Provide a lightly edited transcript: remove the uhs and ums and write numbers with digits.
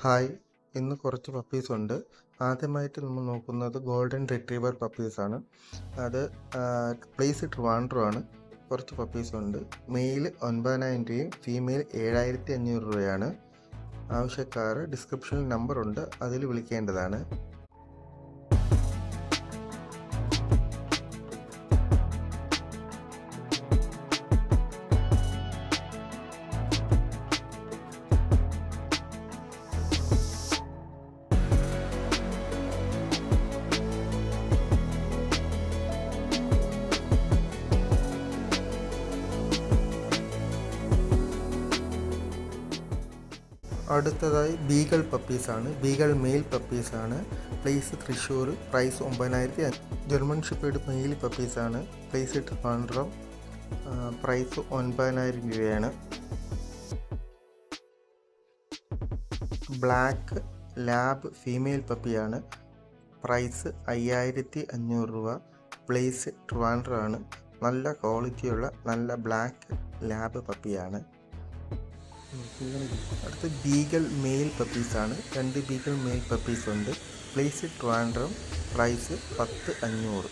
Hi, ഇന്ന് കുറച്ച് puppies ഉണ്ട്. ആദ്യമായിട്ട് നമ്മൾ നോക്കുന്നത് ഗോൾഡൻ റിട്രീവർ പപ്പീസാണ്. അത് പ്ലേസ് ട്രിവാൻഡ്രം. കുറച്ച് പപ്പീസ് ഉണ്ട്. മെയിൽ 9,000 രൂപയും ഫീമെയിൽ 7,500 രൂപയാണ്. ആവശ്യക്കാർ ഡിസ്ക്രിപ്ഷനിൽ നമ്പറുണ്ട്, അതിൽ വിളിക്കേണ്ടതാണ്. അടുത്തതായി ബീഗൾ പപ്പീസാണ്. ബീഗൾ മെയിൽ പപ്പീസാണ്. Place Thrissur. Price 9,500. German shepherd male പപ്പീസാണ്. പ്ലേസ് ട്രിവാൻഡ്രം. പ്രൈസ് 9,000 രൂപയാണ്. ബ്ലാക്ക് ലാബ് ഫീമെയിൽ പപ്പിയാണ്. പ്രൈസ് 5,500 രൂപ. പ്ലേസ് ട്രിവാൻഡ്രം. നല്ല ക്വാളിറ്റിയുള്ള നല്ല ബ്ലാക്ക് ലാബ് പപ്പിയാണ്. അടുത്ത ബീഗൾ മെയിൽ പപ്പീസാണ്. 2 ബീഗൾ മെയിൽ പപ്പീസ് ഉണ്ട്. പ്ലേസ് ട്രിവാൻഡ്രം. പ്രൈസ് 10,500.